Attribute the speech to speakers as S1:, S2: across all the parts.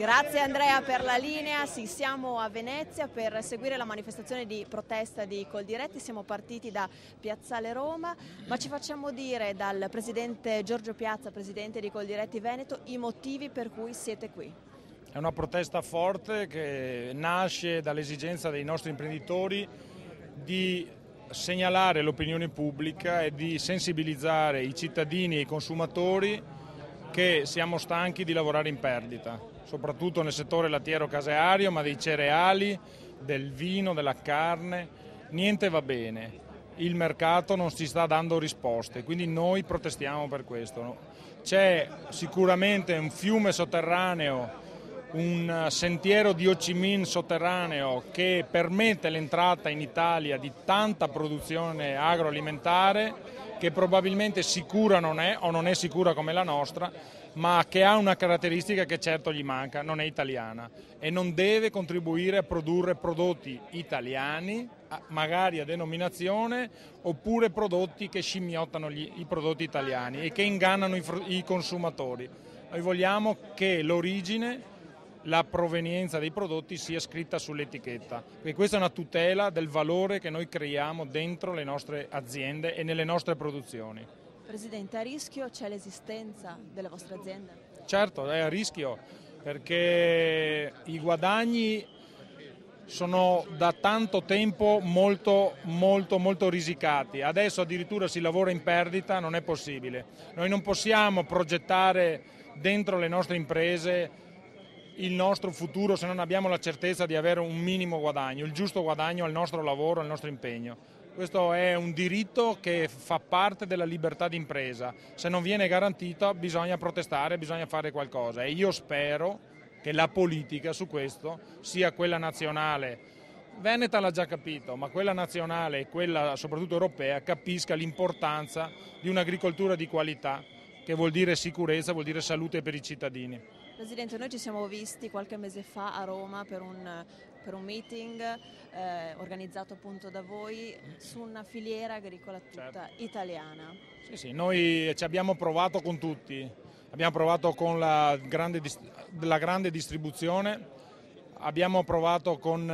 S1: Grazie Andrea per la linea. Sì, siamo a Venezia per seguire la manifestazione di protesta di Coldiretti. Siamo partiti da Piazzale Roma, ma ci facciamo dire dal presidente Giorgio Piazza, presidente di Coldiretti Veneto, i motivi per cui siete qui.
S2: È una protesta forte che nasce dall'esigenza dei nostri imprenditori di segnalare l'opinione pubblica e di sensibilizzare i cittadini e i consumatori che siamo stanchi di lavorare in perdita, soprattutto nel settore lattiero-caseario, ma dei cereali, del vino, della carne. Niente va bene, il mercato non ci sta dando risposte, quindi noi protestiamo per questo. C'è sicuramente un fiume sotterraneo, un sentiero di Ho Chi Minh sotterraneo che permette l'entrata in Italia di tanta produzione agroalimentare che probabilmente sicura non è o non è sicura come la nostra, ma che ha una caratteristica che certo gli manca, non è italiana e non deve contribuire a produrre prodotti italiani, magari a denominazione, oppure prodotti che scimmiottano i prodotti italiani e che ingannano i consumatori. Noi vogliamo che l'origine, la provenienza dei prodotti sia scritta sull'etichetta, perché questa è una tutela del valore che noi creiamo dentro le nostre aziende e nelle nostre produzioni.
S1: Presidente, a rischio c'è l'esistenza delle vostre aziende?
S2: Certo, è a rischio perché i guadagni sono da tanto tempo molto risicati. Adesso addirittura si lavora in perdita, non è possibile. Noi non possiamo progettare dentro le nostre imprese il nostro futuro se non abbiamo la certezza di avere un minimo guadagno, il giusto guadagno al nostro lavoro, al nostro impegno. Questo è un diritto che fa parte della libertà di impresa. Se non viene garantito bisogna protestare, bisogna fare qualcosa e io spero che la politica su questo, sia quella nazionale, Veneta l'ha già capito, ma quella nazionale e quella soprattutto europea capisca l'importanza di un'agricoltura di qualità, che vuol dire sicurezza, vuol dire salute per i cittadini.
S1: Presidente, noi ci siamo visti qualche mese fa a Roma per un meeting organizzato appunto da voi su una filiera agricola tutta italiana.
S2: Sì, noi ci abbiamo provato con tutti, abbiamo provato con la grande distribuzione, abbiamo provato con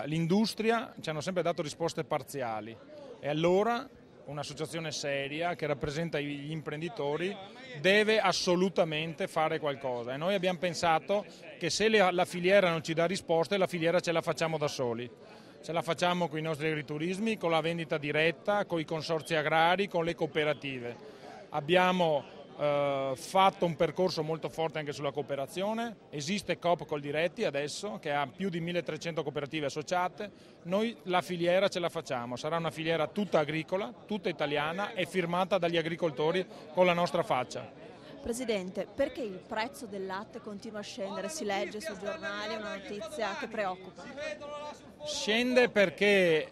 S2: l'industria, ci hanno sempre dato risposte parziali e allora un'associazione seria che rappresenta gli imprenditori deve assolutamente fare qualcosa e noi abbiamo pensato che se la filiera non ci dà risposte, la filiera ce la facciamo da soli. Ce la facciamo con i nostri agriturismi, con la vendita diretta, con i consorzi agrari, con le cooperative. Abbiamo fatto un percorso molto forte anche sulla cooperazione, esiste Coop Coldiretti adesso che ha più di 1300 cooperative associate, noi la filiera ce la facciamo, sarà una filiera tutta agricola, tutta italiana e firmata dagli agricoltori con la nostra faccia.
S1: Presidente, perché il prezzo del latte continua a scendere? Si legge sui giornali, è una notizia che preoccupa.
S2: Scende perché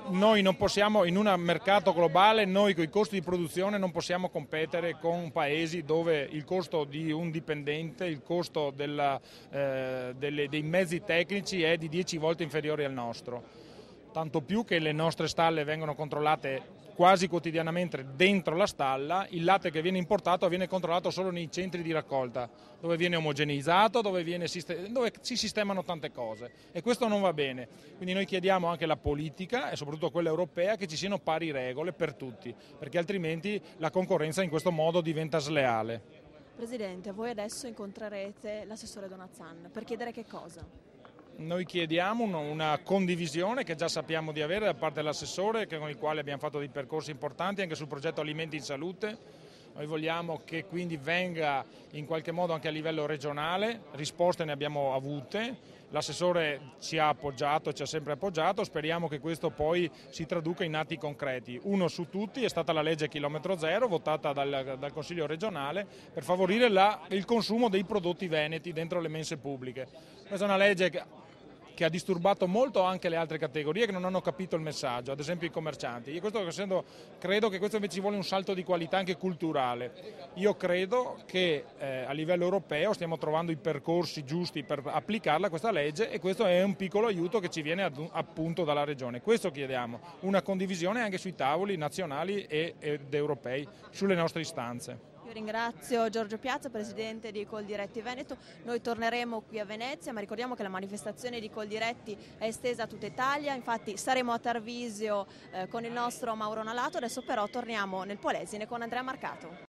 S2: noi non possiamo, in un mercato globale, noi con i costi di produzione non possiamo competere con paesi dove il costo di un dipendente, il costo dei mezzi tecnici è di 10 volte inferiore al nostro. Tanto più che le nostre stalle vengono controllate quasi quotidianamente dentro la stalla, il latte che viene importato viene controllato solo nei centri di raccolta, dove viene omogeneizzato, dove si sistemano tante cose e questo non va bene. Quindi noi chiediamo anche alla politica e soprattutto a quella europea che ci siano pari regole per tutti, perché altrimenti la concorrenza in questo modo diventa sleale.
S1: Presidente, voi adesso incontrerete l'assessore Donazzan per chiedere che cosa?
S2: Noi chiediamo una condivisione che già sappiamo di avere da parte dell'assessore con il quale abbiamo fatto dei percorsi importanti anche sul progetto Alimenti in Salute. Noi vogliamo che quindi venga in qualche modo anche a livello regionale, risposte ne abbiamo avute, l'assessore ci ha appoggiato, ci ha sempre appoggiato, speriamo che questo poi si traduca in atti concreti. Uno su tutti è stata la legge Chilometro Zero votata dal Consiglio regionale per favorire il consumo dei prodotti veneti dentro le mense pubbliche. Questa è una legge che ha disturbato molto anche le altre categorie che non hanno capito il messaggio, ad esempio i commercianti. Io credo che questo invece ci vuole un salto di qualità anche culturale. Io credo che a livello europeo stiamo trovando i percorsi giusti per applicarla questa legge e questo è un piccolo aiuto che ci viene appunto dalla Regione. Questo chiediamo, una condivisione anche sui tavoli nazionali ed europei sulle nostre istanze.
S1: Io ringrazio Giorgio Piazza, presidente di Coldiretti Veneto. Noi torneremo qui a Venezia, ma ricordiamo che la manifestazione di Coldiretti è estesa a tutta Italia, infatti saremo a Tarvisio con il nostro Mauro Nalato, adesso però torniamo nel Polesine con Andrea Marcato.